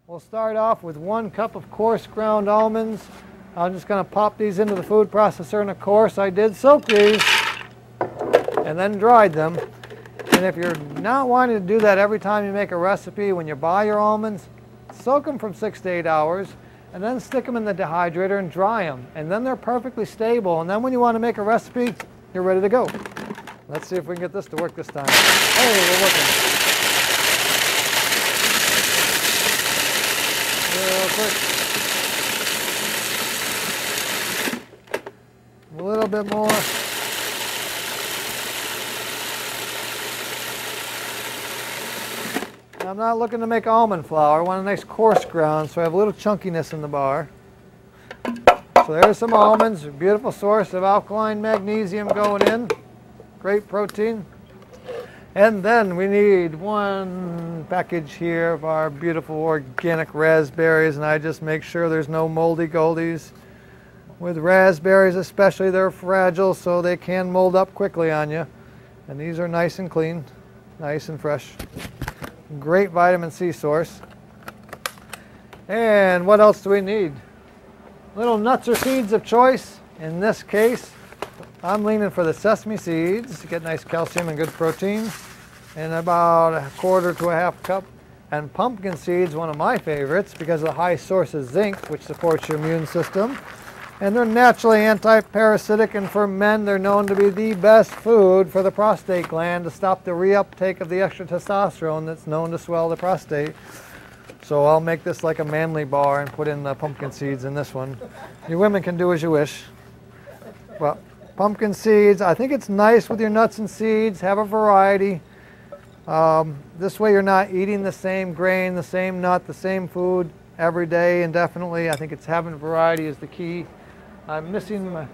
We'll start off with 1 cup of coarse ground almonds. I'm just going to pop these into the food processor, and of course I did soak these and then dried them. And if you're not wanting to do that every time you make a recipe, when you buy your almonds, soak them from 6 to 8 hours and then stick them in the dehydrator and dry them. And then they're perfectly stable. And then when you want to make a recipe, you're ready to go. Let's see if we can get this to work this time. Hey, we're working. Real quick. A little bit more. I'm not looking to make almond flour. I want a nice coarse ground, so I have a little chunkiness in the bar. So there's some almonds, a beautiful source of alkaline magnesium going in. Great protein. And then we need 1 package here of our beautiful organic raspberries, and I just make sure there's no moldy goldies. With raspberries especially, they're fragile, so they can mold up quickly on you. And these are nice and clean, nice and fresh. Great vitamin C source. And what else do we need? Little nuts or seeds of choice. In this case, I'm leaning for the sesame seeds to get nice calcium and good protein. And about 1/4 to 1/2 cup. And pumpkin seeds, one of my favorites, because of the high source of zinc, which supports your immune system. And they're naturally anti-parasitic, and for men, they're known to be the best food for the prostate gland to stop the reuptake of the extra testosterone that's known to swell the prostate. So I'll make this like a manly bar and put in the pumpkin seeds in this one. You women can do as you wish. Well, pumpkin seeds, I think it's nice with your nuts and seeds, have a variety. This way you're not eating the same grain, the same nut, the same food every day indefinitely. I think it's having variety is the key. I'm missing my...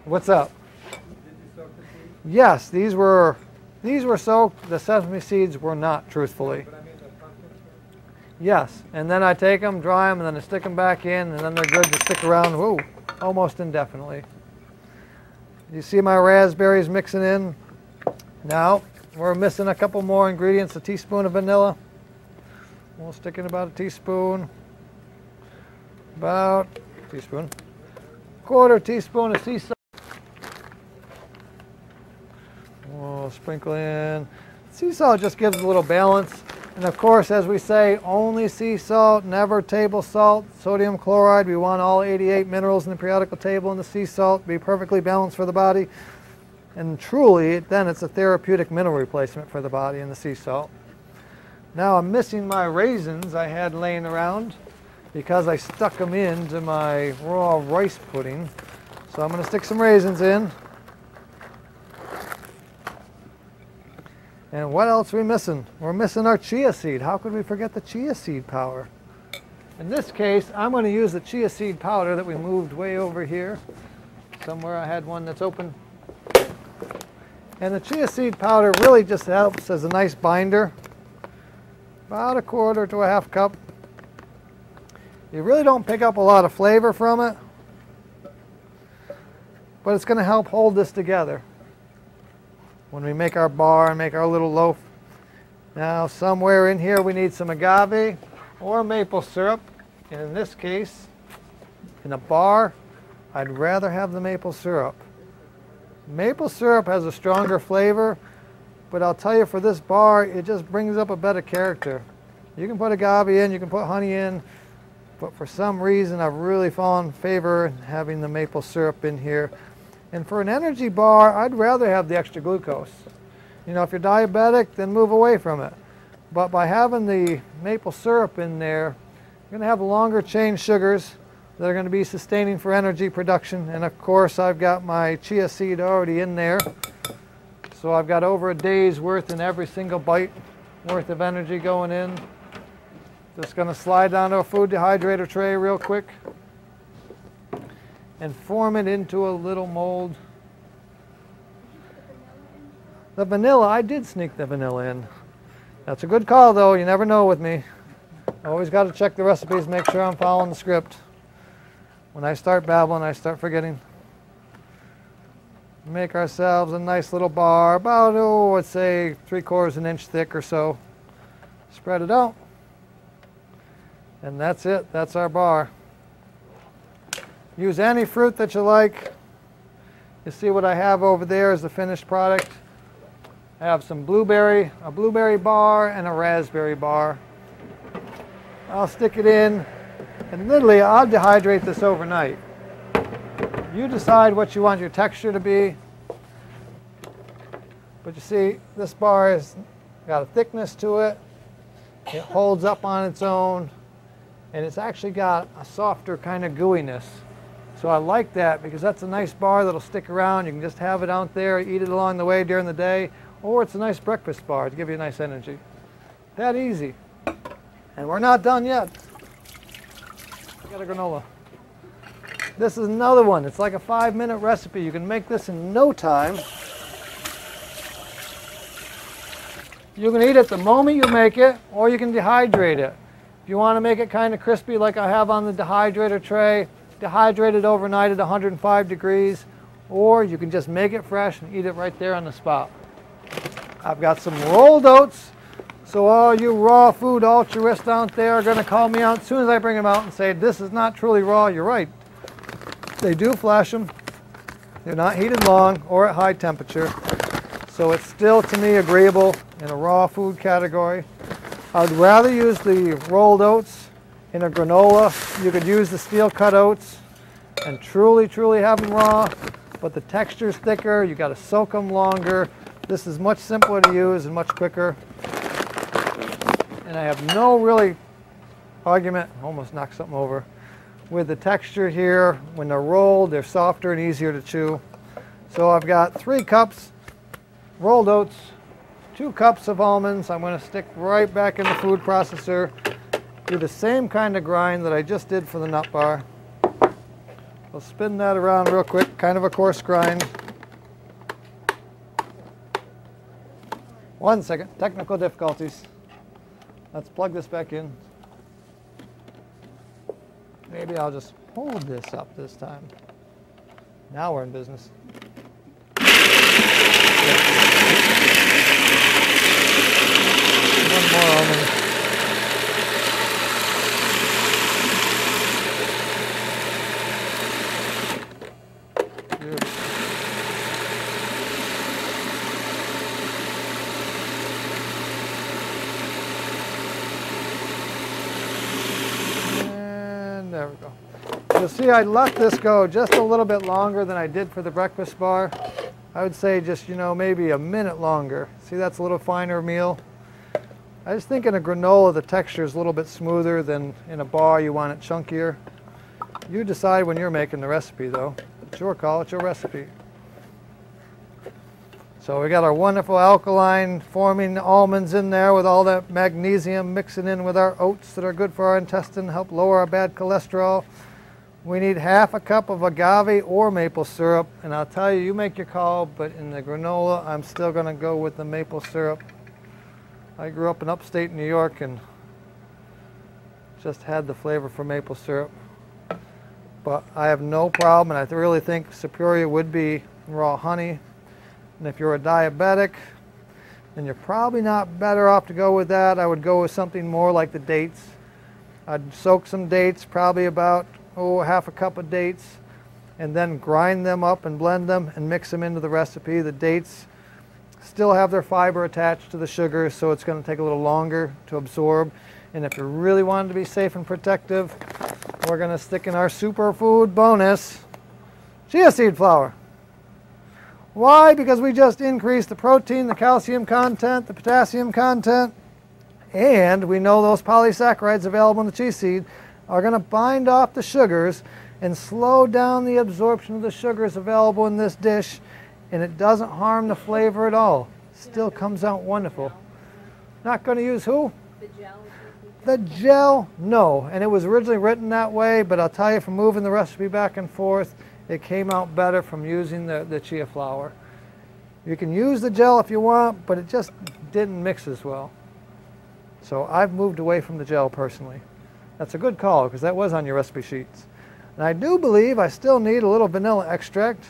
What's up? Did you soak the seeds? Yes, these were soaked. The sesame seeds were not, truthfully. But I mean the pumpkins were? Yes, and then I take them, dry them, and then I stick them back in, and then they're good to stick around, whoa, almost indefinitely. You see my raspberries mixing in? Now, we're missing a couple more ingredients, a teaspoon of vanilla. We'll stick in about a teaspoon. About a teaspoon. 1/4 teaspoon of sea salt. We'll sprinkle in. Sea salt just gives a little balance. And of course, as we say, only sea salt, never table salt. Sodium chloride, we want all 88 minerals in the periodical table in the sea salt to be perfectly balanced for the body. And truly, then it's a therapeutic mineral replacement for the body in the sea salt. Now I'm missing my raisins I had laying around because I stuck them into my raw rice pudding. So I'm going to stick some raisins in. And what else are we missing? We're missing our chia seed. How could we forget the chia seed powder? In this case, I'm going to use the chia seed powder that we moved way over here. Somewhere I had one that's open. And the chia seed powder really just helps as a nice binder. About 1/4 to 1/2 cup. You really don't pick up a lot of flavor from it, but it's going to help hold this together when we make our bar and make our little loaf. Now somewhere in here we need some agave or maple syrup. And in this case, in a bar, I'd rather have the maple syrup. Maple syrup has a stronger flavor, but I'll tell you, for this bar, it just brings up a better character. You can put agave in, you can put honey in, but for some reason I've really fallen in favor having the maple syrup in here. And for an energy bar, I'd rather have the extra glucose. You know, if you're diabetic, then move away from it. But by having the maple syrup in there, you're going to have longer chain sugars that are going to be sustaining for energy production. And of course, I've got my chia seed already in there. So I've got over a day's worth in every single bite worth of energy going in. Just going to slide down to a food dehydrator tray real quick and form it into a little mold. The vanilla, I did sneak the vanilla in. That's a good call though, you never know with me. Always got to check the recipes, make sure I'm following the script. When I start babbling, I start forgetting. Make ourselves a nice little bar, about, oh, let's say 3/4 inch thick or so. Spread it out. And that's it. That's our bar. Use any fruit that you like. You see what I have over there is the finished product. I have some blueberry, a blueberry bar and a raspberry bar. I'll stick it in, and literally I'll dehydrate this overnight. You decide what you want your texture to be. But you see, this bar has got a thickness to it. It holds up on its own, and it's actually got a softer kind of gooiness. So I like that because that's a nice bar that'll stick around. You can just have it out there, eat it along the way during the day, or it's a nice breakfast bar to give you a nice energy. That easy. And we're not done yet. We got a granola. This is another one. It's like a 5-minute recipe. You can make this in no time. You can eat it the moment you make it, or you can dehydrate it. If you want to make it kind of crispy like I have on the dehydrator tray, dehydrate it overnight at 105 degrees, or you can just make it fresh and eat it right there on the spot. I've got some rolled oats, so all you raw food altruists out there are going to call me out as soon as I bring them out and say, this is not truly raw. You're right. They do flash them. They're not heated long or at high temperature, so it's still, to me, agreeable in a raw food category. I'd rather use the rolled oats in a granola. You could use the steel cut oats and truly have them raw, but the texture's thicker. You got to soak them longer. This is much simpler to use and much quicker. And I have no really argument, almost knocked something over, with the texture here. When they're rolled, they're softer and easier to chew. So I've got 3 cups rolled oats, 2 cups of almonds. I'm going to stick right back in the food processor. Do the same kind of grind that I just did for the nut bar. I'll spin that around real quick, kind of a coarse grind. 1 second, technical difficulties. Let's plug this back in. Maybe I'll just hold this up this time. Now we're in business. One more almond. There we go. You'll see I let this go just a little bit longer than I did for the breakfast bar. I would say just, maybe a minute longer. See, that's a little finer meal. I just think in a granola the texture is a little bit smoother than in a bar. You want it chunkier. You decide when you're making the recipe though. It's your call, it's your recipe. So we got our wonderful alkaline forming almonds in there with all that magnesium mixing in with our oats that are good for our intestine, help lower our bad cholesterol. We need half a cup of agave or maple syrup, and I'll tell you, you make your call, but in the granola, I'm still going to go with the maple syrup. I grew up in upstate New York and just had the flavor for maple syrup. But I have no problem, and I really think superior would be raw honey. And if you're a diabetic, then you're probably not better off to go with that. I would go with something more like the dates. I'd soak some dates, probably about half a cup of dates, and then grind them up and blend them and mix them into the recipe. The dates still have their fiber attached to the sugar, so it's going to take a little longer to absorb. And if you really wanted to be safe and protective, we're going to stick in our superfood bonus, chia seed flour. Why? Because we just increased the protein, the calcium content, the potassium content, and we know those polysaccharides available in the chia seed are going to bind off the sugars and slow down the absorption of the sugars available in this dish, and it doesn't harm the flavor at all. Still comes out wonderful. Not going to use who? The gel. The gel, no. And it was originally written that way, but I'll tell you, from moving the recipe back and forth, it came out better from using the chia flour. You can use the gel if you want, but it just didn't mix as well. So I've moved away from the gel personally. That's a good call because that was on your recipe sheets. And I do believe I still need a little vanilla extract.